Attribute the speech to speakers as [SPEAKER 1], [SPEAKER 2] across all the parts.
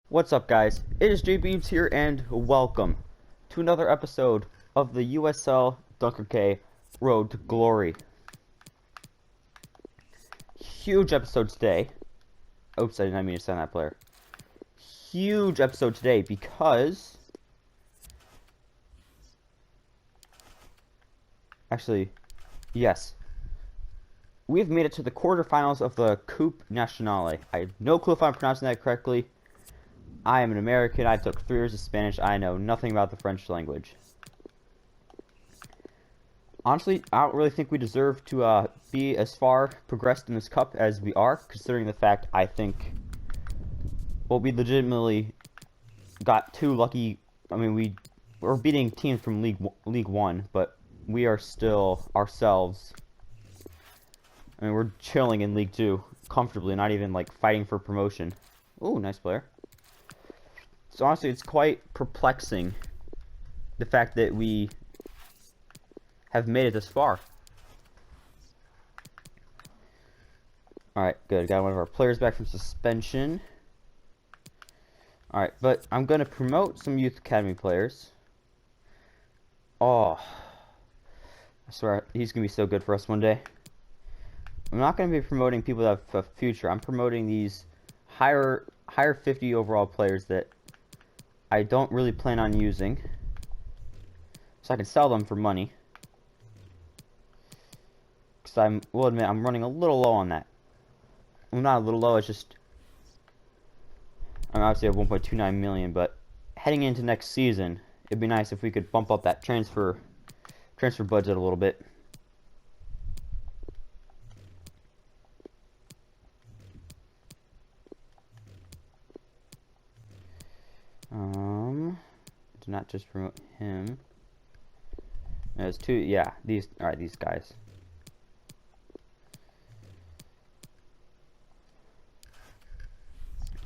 [SPEAKER 1] What's up, guys? It is JBeams here, and welcome to another episode of the USL Dunkerque Road to Glory. Huge episode today. Oops, I did not mean to send that player. Huge episode today because... Actually, yes. We've made it to the quarterfinals of the Coupe Nationale. I have no clue if I'm pronouncing that correctly. I am an American. I took 3 years of Spanish. I know nothing about the French language. Honestly, I don't really think we deserve to be as far progressed in this cup as we are, considering the fact I think, well, we legitimately got too lucky. I mean, we're beating teams from League 1, but we are still ourselves. I mean, we're chilling in League 2 comfortably, not even like fighting for promotion. Ooh, nice player. So honestly, it's quite perplexing, the fact that we have made it this far. Alright, good. Got one of our players back from suspension. Alright, but I'm going to promote some Youth Academy players. Oh, I swear, he's going to be so good for us one day. I'm not going to be promoting people that have a future. I'm promoting these higher 50 overall players that I don't really plan on using, so I can sell them for money. Because will admit, I'm running a little low on that. Well, not a little low, it's just... I'm obviously at 1.29 million, but heading into next season, it'd be nice if we could bump up that transfer budget a little bit. Do not just promote him. There's 2, yeah, these guys.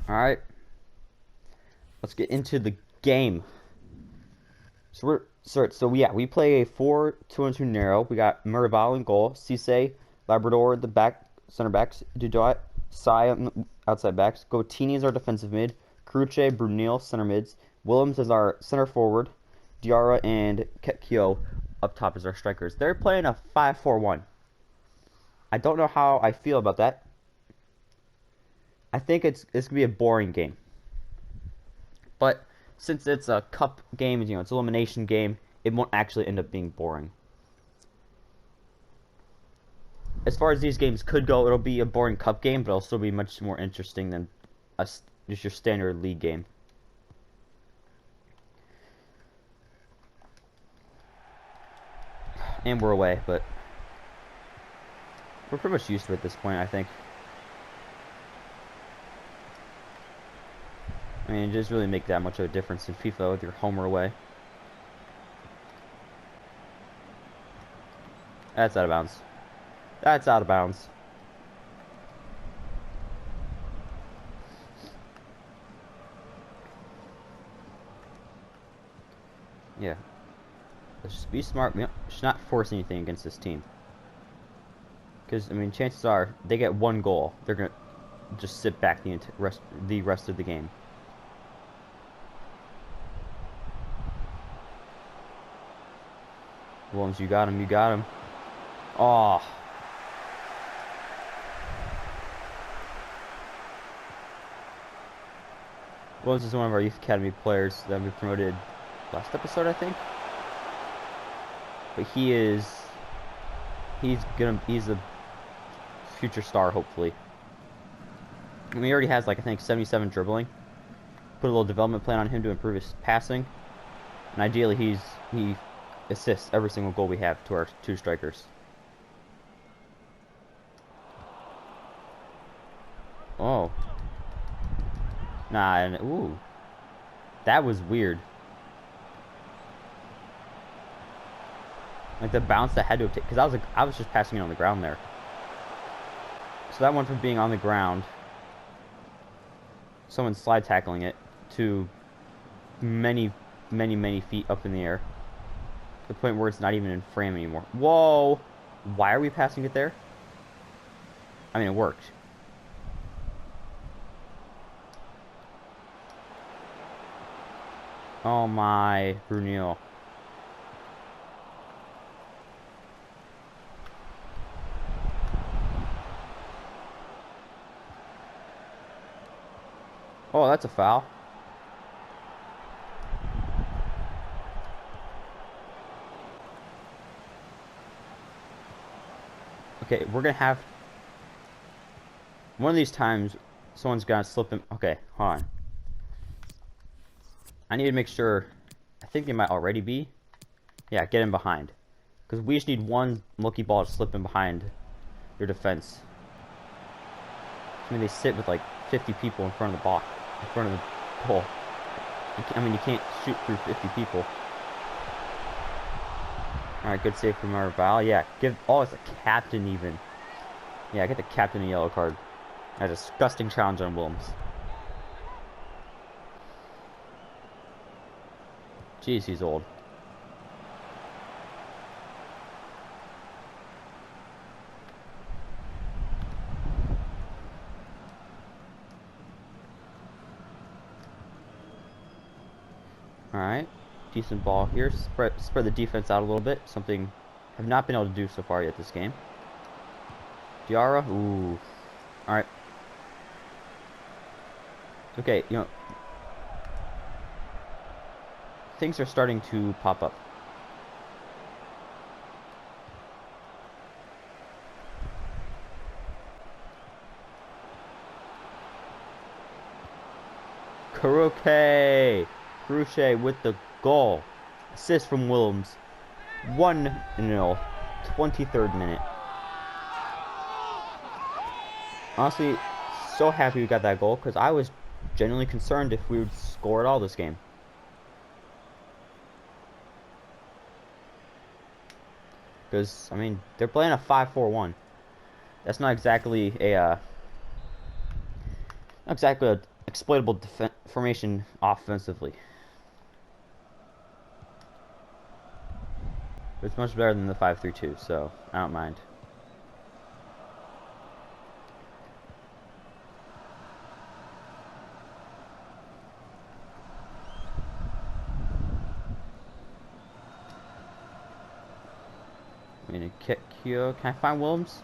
[SPEAKER 1] Alright. Let's get into the game. So we play a 4-2-2 narrow. We got Merival in goal, Cisse, Labrador at the back, center backs, Dudot, Sai on the outside backs, Gotini is our defensive mid, Cruce, Brunel center mids, Willems is our center forward, Diarra and Ketkyo up top as our strikers. They're playing a 5-4-1. I don't know how I feel about that. I think it's gonna be a boring game. But since it's a cup game, you know, it's an elimination game, it won't actually end up being boring. As far as these games could go, it'll be a boring cup game, but it'll still be much more interesting than just your standard league game. And we're away, but we're pretty much used to it at this point, I think. I mean, it doesn't really make that much of a difference in FIFA if you're home or away. That's out of bounds. That's out of bounds. Yeah. Let's just be smart. We should not force anything against this team. Because, I mean, chances are, they get 1 goal. They're going to just sit back the rest of the game. Williams, you got him, you got him. Oh. Williams is one of our Youth Academy players that we promoted last episode, I think. But he's a future star, hopefully. I mean, he already has, like, I think 77 dribbling. Put a little development plan on him to improve his passing. And ideally, he assists every single goal we have to our 2 strikers. Oh. Nah, and ooh. That was weird. Like the bounce that had to have taken, because I was just passing it on the ground there. So that went from being on the ground, someone slide tackling it, to many feet up in the air. To the point where it's not even in frame anymore. Whoa! Why are we passing it there? I mean, it worked. Oh my, Brunel. Oh, that's a foul. Okay, we're gonna have one of these times someone's gonna slip in. Okay, hold on. I need to make sure. I think they might already be. Yeah, get in behind. Because we just need one lucky ball to slip in behind your defense. I mean, they sit with like 50 people in front of the box, in front of the goal. I mean, you can't shoot through 50 people. Alright, good save from Marval. Yeah, give. Oh, it's a captain even. Yeah, get the captain a yellow card. A disgusting challenge on Williams. Jeez, he's old. Alright, decent ball here. Spread the defense out a little bit. Something I have not been able to do so far yet this game. Diarra, ooh. Alright. Okay, you know, things are starting to pop up. Crochet with the goal. Assist from Williams. 1-0. 23rd minute. Honestly, so happy we got that goal because I was genuinely concerned if we would score at all this game. Because, I mean, they're playing a 5-4-1. That's not exactly a exploitable formation offensively. But it's much better than the 5-3-2, so I don't mind. I'm gonna kick Kyo. Can I find Williams?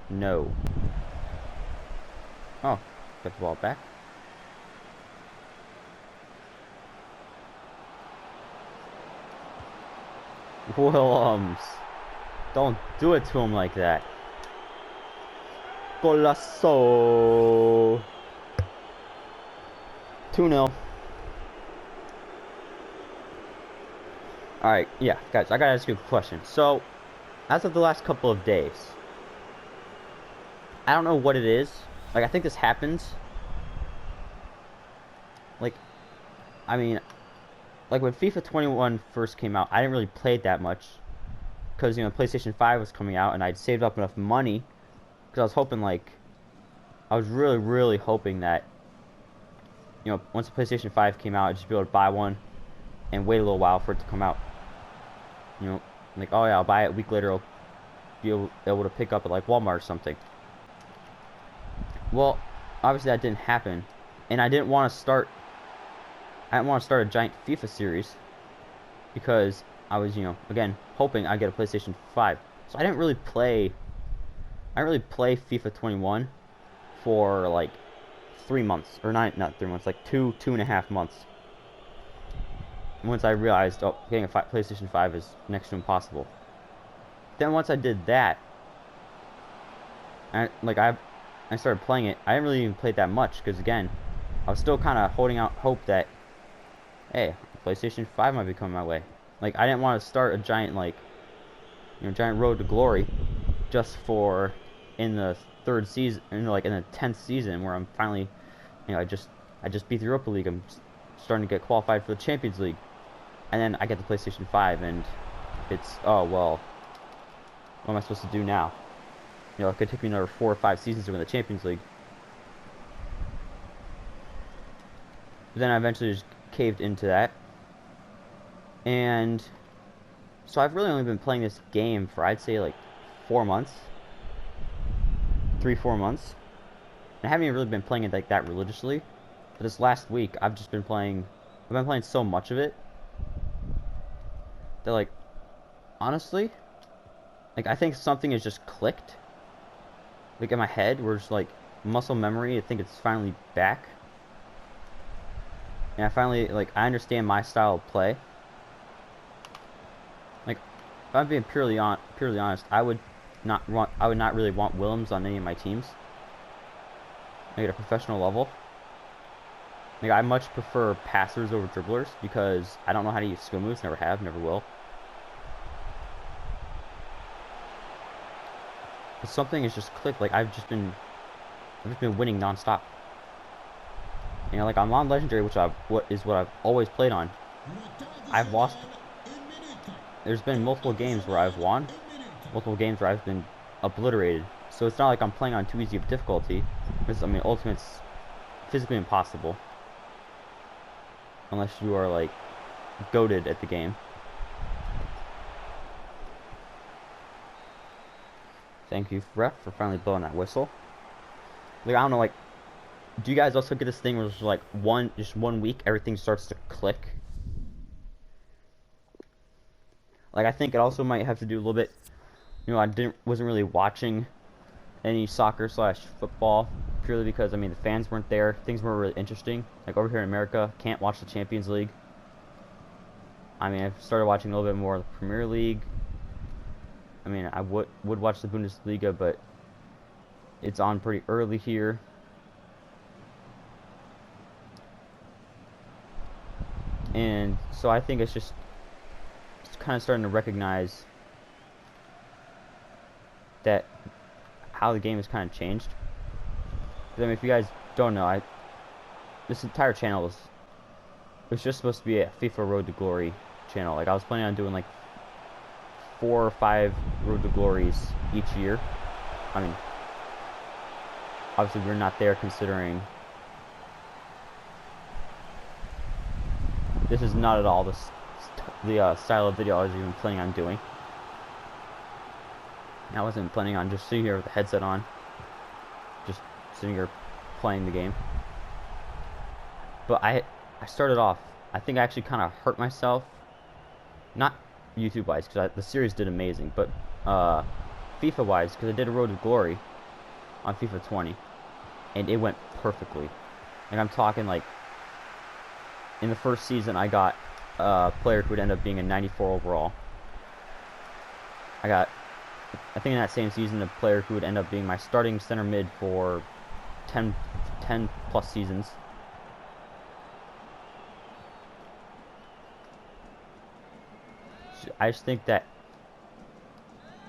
[SPEAKER 1] No. Oh, got the ball back. Williams. Don't do it to him like that. Golasso. 2-0. Alright, yeah, guys, I gotta ask you a question. So, as of the last couple of days, I don't know what it is. Like, I think this happens. Like, I mean, like when FIFA 21 first came out, I didn't really play it that much. Because, you know, PlayStation 5 was coming out and I'd saved up enough money. Because I was hoping, like, I was really, really hoping that, you know, once the PlayStation 5 came out, I'd just be able to buy one and wait a little while for it to come out. You know, like, oh yeah, I'll buy it a week later, I'll be able to pick up at, like, Walmart or something. Well, obviously that didn't happen. And I didn't want to start a giant FIFA series. Because I was, you know, again, hoping I'd get a PlayStation 5. So I didn't really play FIFA 21 for like 3 months. Or not 3 months, like 2.5 months. Once I realized, oh, getting a PlayStation 5 is next to impossible. Then once I did that, I started playing it. I didn't really even play it that much, because again, I was still kind of holding out hope that, hey, PlayStation 5 might be coming my way. Like, I didn't want to start a giant, like, you know, giant road to glory just for in the 3rd season, like in the 10th season where I'm finally, you know, I just beat the Europa League. I'm starting to get qualified for the Champions League. And then I get the PlayStation 5 and it's, oh, well, what am I supposed to do now? You know, it could take me another 4 or 5 seasons to win the Champions League. But then I eventually just caved into that. And so I've really only been playing this game for, I'd say, like 4 months. 3-4 months. I haven't even really been playing it like that religiously. But this last week, I've been playing so much of it that, like, honestly, like, I think something has just clicked. Like, in my head, where it's like muscle memory, I think it's finally back. And I finally, like, I understand my style of play. Like, if I'm being purely honest, I would not really want Willems on any of my teams. Like, at a professional level. Like, I much prefer passers over dribblers because I don't know how to use skill moves, never have, never will. But something has just clicked. Like, I've just been winning non-stop. You know, like, I'm on Legendary, which what I've always played on. I've lost. There's been multiple games where I've won, multiple games where I've been obliterated. So it's not like I'm playing on too easy of difficulty. Because, I mean, Ultimate's physically impossible. Unless you are, like, goated at the game. Thank you, ref, for finally blowing that whistle. Like, I don't know, like, do you guys also get this thing where it's like just one week everything starts to click? Like, I think it also might have to do a little bit, you know, wasn't really watching any soccer / football purely because, I mean, the fans weren't there, things weren't really interesting. Like, over here in America, can't watch the Champions League. I mean, I've started watching a little bit more of the Premier League. I mean, I would watch the Bundesliga, but it's on pretty early here. And so I think it's just kind of starting to recognize that how the game has kind of changed. I mean, if you guys don't know, this entire channel was just supposed to be a FIFA Road to Glory channel. Like, I was planning on doing like 4 or 5 Road to Glories each year. I mean, obviously we're not there considering this is not at all the style of video I was even planning on doing. I wasn't planning on just sitting here with the headset on, just sitting here playing the game. But I started off, I think I actually kind of hurt myself, not YouTube-wise, because the series did amazing, but FIFA-wise, because I did a Road to Glory on FIFA 20, and it went perfectly. And I'm talking, like, in the first season, I got a player who would end up being a 94 overall. I think in that same season, a player who would end up being my starting center mid for 10 plus seasons. So I just think that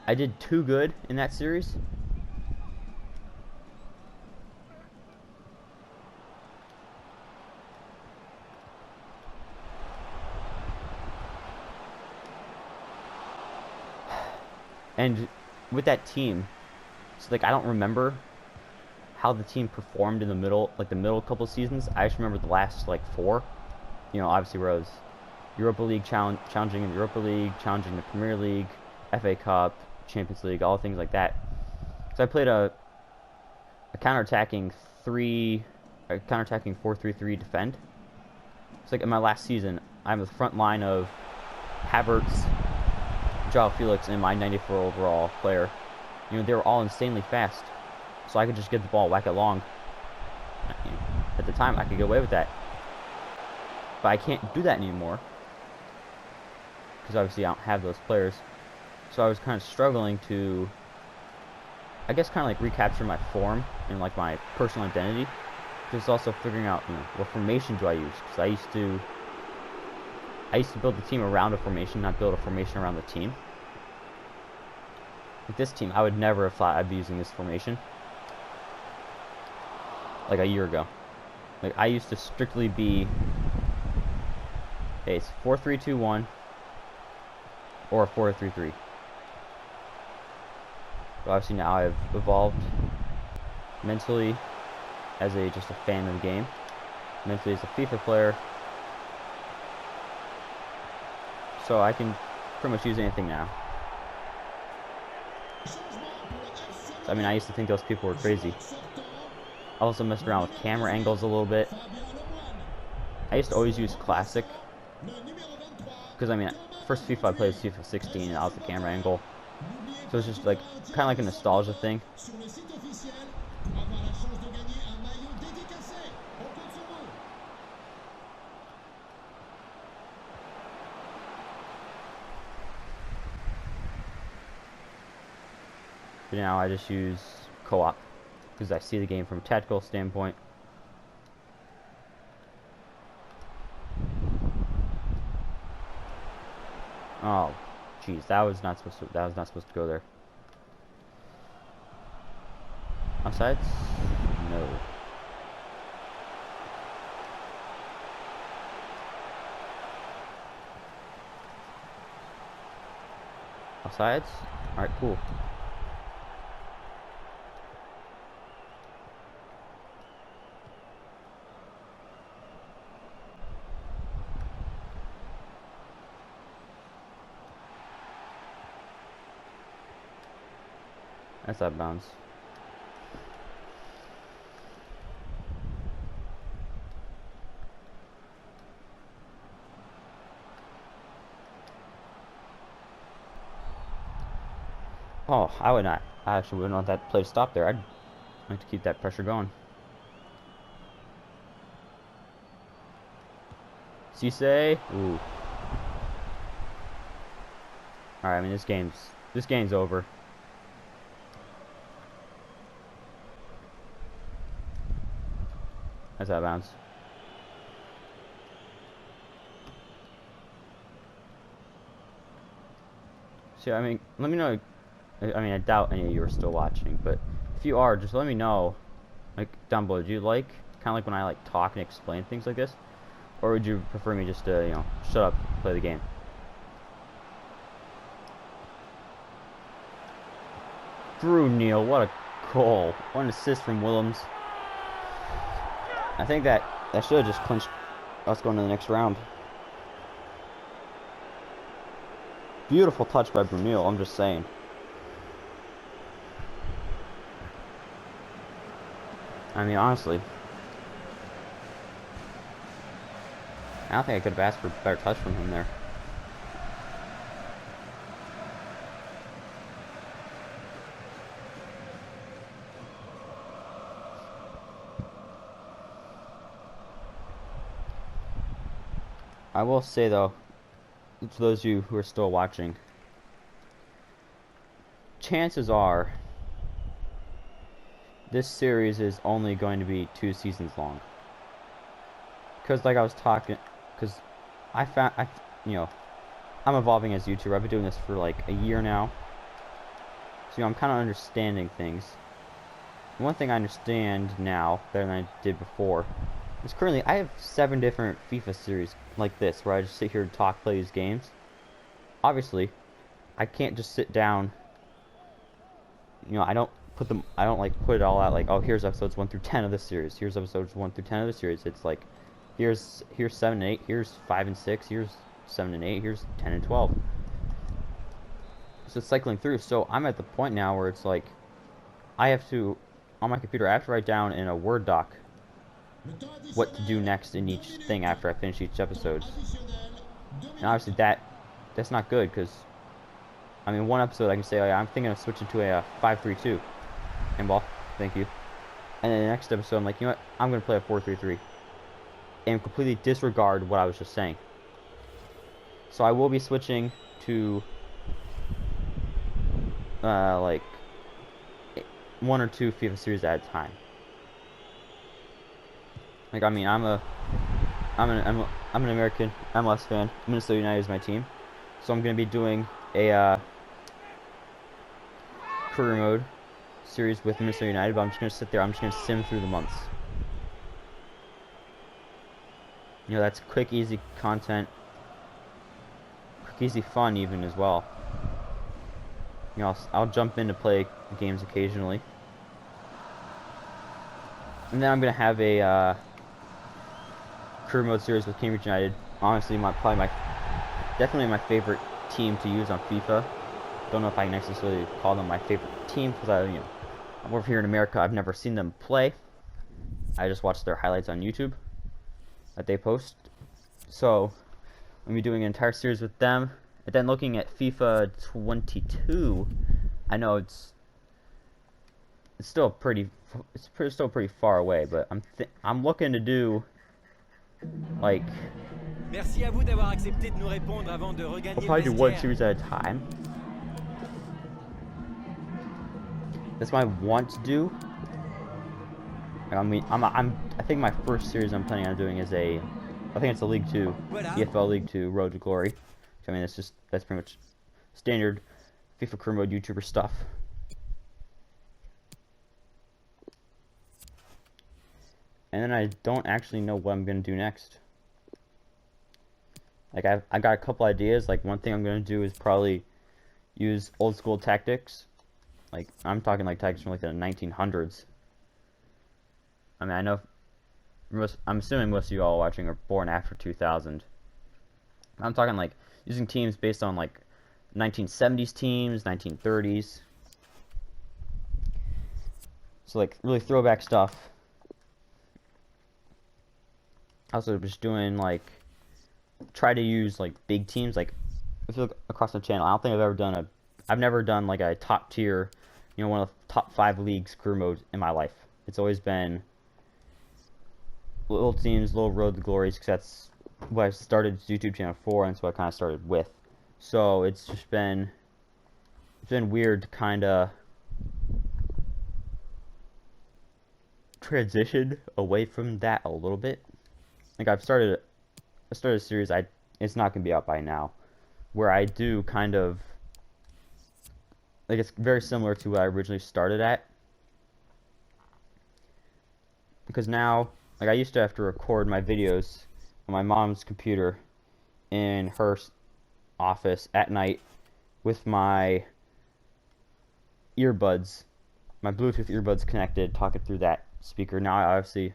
[SPEAKER 1] I did too good in that series. And with that team, so, like, I don't remember how the team performed in the middle couple seasons. I just remember the last, like, 4. You know, obviously where I was Europa League challenging in the Europa League, challenging the Premier League, FA Cup, Champions League, all things like that. So I played a counter-attacking 4-3-3 defend. It's like in my last season, I'm the front line of Havertz, Joao Felix, and my 94 overall player. You know, they were all insanely fast, so I could just get the ball, whack it long. You know, at the time, I could get away with that, but I can't do that anymore because obviously I don't have those players. So I was kind of struggling to, I guess, kind of like recapture my form and like my personal identity. Just also figuring out, you know, what formation do I use? Because I used to build the team around a formation, not build a formation around the team. With this team, I would never have thought I'd be using this formation like a year ago. Like, I used to strictly be, hey, it's 4-3-2-1 or a 4-3-3. But obviously now I've evolved mentally as just a fan of the game, mentally as a FIFA player. So I can pretty much use anything now. So I mean, I used to think those people were crazy. I also messed around with camera angles a little bit. I used to always use classic. Because, I mean, first FIFA I played was FIFA 16, and that was the camera angle. So it's just like, kind of like a nostalgia thing. But now I just use co-op. Because I see the game from a tactical standpoint. Oh, jeez, that was not supposed to go there. Offsides? No. Offsides? Alright, cool. That's out of bounds. Oh, I would not. I actually wouldn't want that play to stop there. I'd like to keep that pressure going. Cisse. Ooh. Alright, I mean this game's over. That's out of bounds. So I mean, let me know. I mean, I doubt any of you are still watching, but if you are, just let me know, like, down below. Do you like, kind of like when I, like, talk and explain things like this? Or would you prefer me just to, you know, shut up, play the game? Drew Neal, what a goal. What an assist from Willems. I think that should have just clinched us going to the next round. Beautiful touch by Brunel, I'm just saying. I mean, honestly, I don't think I could have asked for a better touch from him there. I will say, though, to those of you who are still watching, chances are this series is only going to be 2 seasons long. Because, like I was talking, because you know, I'm evolving as a YouTuber. I've been doing this for like a year now. So, you know, I'm kind of understanding things. And one thing I understand now better than I did before is currently I have 7 different FIFA series like this where I just sit here and talk, play these games. Obviously, I can't just sit down. You know, I don't like put it all out like, oh, here's episodes 1 through 10 of this series. Here's episodes 1 through 10 of the series. It's like, here's 7 and 8. Here's 5 and 6. Here's 7 and 8. Here's 10 and 12. So it's cycling through. So I'm at the point now where it's like, I have to, on my computer, I have to write down in a Word doc what to do next in each thing after I finish each episode. And obviously that's not good, because I mean, one episode I can say, oh, yeah, I'm thinking of switching to a 5-3-2 handball, thank you. And then the next episode I'm like, you know what, I'm going to play a 4-3-3 and completely disregard what I was just saying. So I will be switching to like 1 or 2 FIFA series at a time. Like, I mean, I'm an American MLS fan. Minnesota United is my team, so I'm gonna be doing a career mode series with Minnesota United. But I'm just gonna sit there. I'm just gonna sim through the months. You know, that's quick, easy content. Quick, easy fun, even as well. You know, I'll jump in to play games occasionally, and then I'm gonna have a career mode series with Cambridge United. Honestly, definitely my favorite team to use on FIFA. Don't know if I can necessarily call them my favorite team, because I'm over here in America. I've never seen them play. I just watch their highlights on YouTube that they post. So I'm be doing an entire series with them, and then looking at FIFA 22. I know it's still still pretty far away, but I'm looking to do like
[SPEAKER 2] Merci à vous d'avoir accepté de nous répondre avant de
[SPEAKER 1] I'll
[SPEAKER 2] regagner le
[SPEAKER 1] probably do one
[SPEAKER 2] vestiaire.
[SPEAKER 1] series at a time. That's what I want to do. I mean, I think my first series I'm planning on doing is I think it's a League 2,
[SPEAKER 2] Voilà.
[SPEAKER 1] EFL League 2 Road to Glory. I mean, that's pretty much standard FIFA career mode YouTuber stuff. And then I don't actually know what I'm gonna do next. Like I got a couple ideas. Like one thing I'm gonna do is probably use old school tactics. Like I'm talking like tactics from like the 1900s. I mean, I know I'm assuming most of you all watching are born after 2000. I'm talking like using teams based on like 1970s teams, 1930s. So like really throwback stuff. Also just doing like try to use like big teams. Like if you look across the channel, I don't think I've never done like a top tier, you know, one of the top 5 leagues career modes in my life. It's always been little teams, little road to glories, because that's what I started this YouTube channel for, and so I kind of started with. So it's been weird to kind of transition away from that a little bit. Like I started a series. It's not gonna be out by now, where I do kind of like it's very similar to what I originally started at. Because now, like I used to have to record my videos on my mom's computer in her office at night with my earbuds, my Bluetooth earbuds connected, talking through that speaker. Now, obviously,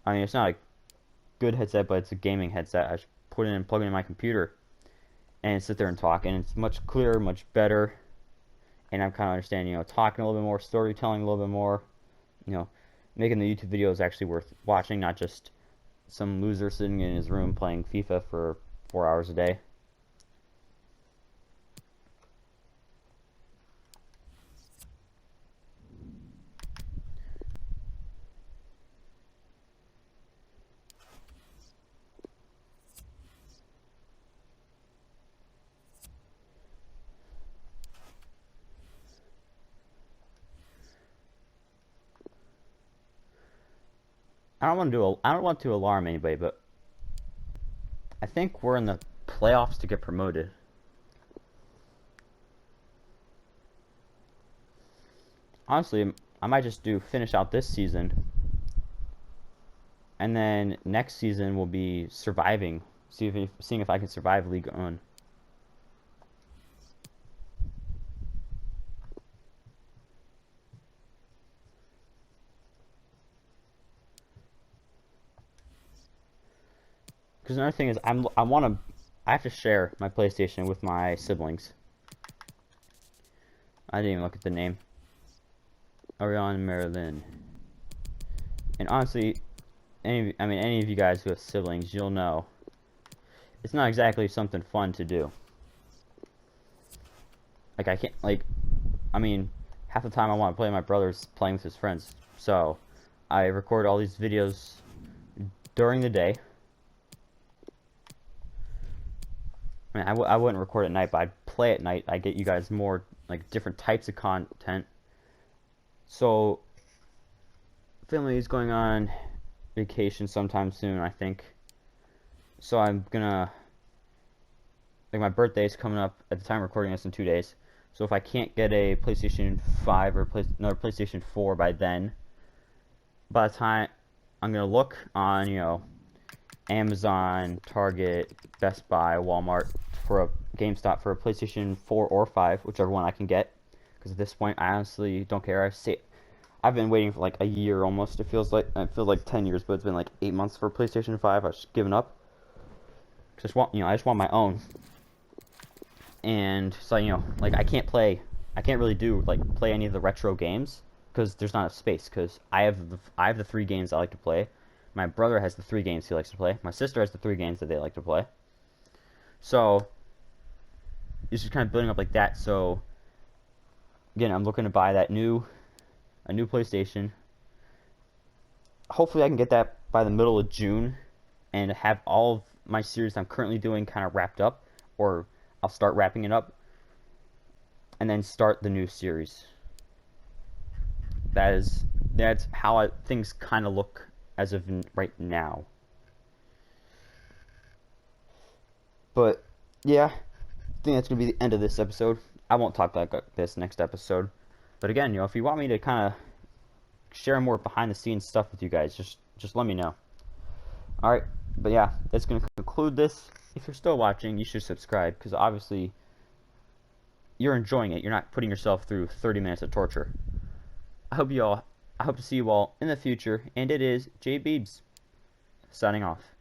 [SPEAKER 1] I mean, it's not a good headset, but it's a gaming headset. I just put it in and plug it in my computer and sit there and talk, and it's much clearer, much better. And I'm kind of understanding, you know, talking a little bit more, storytelling a little bit more, you know, making the YouTube videos actually worth watching, not just some loser sitting in his room playing FIFA for 4 hours a day. I don't want to alarm anybody, but I think we're in the playoffs to get promoted. Honestly, I might just finish out this season, and then next season will be surviving, seeing if I can survive League One. Because another thing is, I have to share my PlayStation with my siblings. I didn't even look at the name. Orion Maryland. And honestly, any of you guys who have siblings, you'll know it's not exactly something fun to do. Like I mean, half the time I want to play, my brother's playing with his friends. So I record all these videos during the day. I mean, I wouldn't record at night, but I'd play at night. I get you guys more like different types of content. So family is going on vacation sometime soon, I think. So I'm gonna like my birthday is coming up at the time of recording this in 2 days. So if I can't get a PlayStation 5 or another PlayStation 4 by then, by the time I'm gonna look on, you know, Amazon, Target, Best Buy, Walmart for a GameStop for a PlayStation 4 or 5, whichever one I can get. Because at this point, I honestly don't care. I've been waiting for like a year almost. It feels like 10 years, but it's been like 8 months for PlayStation 5. I've just given up. I just want my own. And so, you know, like I can't really do like play any of the retro games because there's not enough space. Because I have the 3 games I like to play. My brother has the 3 games he likes to play. My sister has the 3 games that they like to play. So it's just kind of building up like that. So again, I'm looking to buy a new PlayStation. Hopefully, I can get that by the middle of June, and have all of my series I'm currently doing kind of wrapped up, or I'll start wrapping it up, and then start the new series. That's how things kind of look as of right now. But yeah, I think that's gonna be the end of this episode. I won't talk like this next episode. But again, if you want me to kind of share more behind the scenes stuff with you guys, just let me know. All right, but yeah, that's gonna conclude this. If you're still watching, you should subscribe, because obviously you're enjoying it. You're not putting yourself through 30 minutes of torture. I hope to see you all in the future, and it is J Beebs signing off.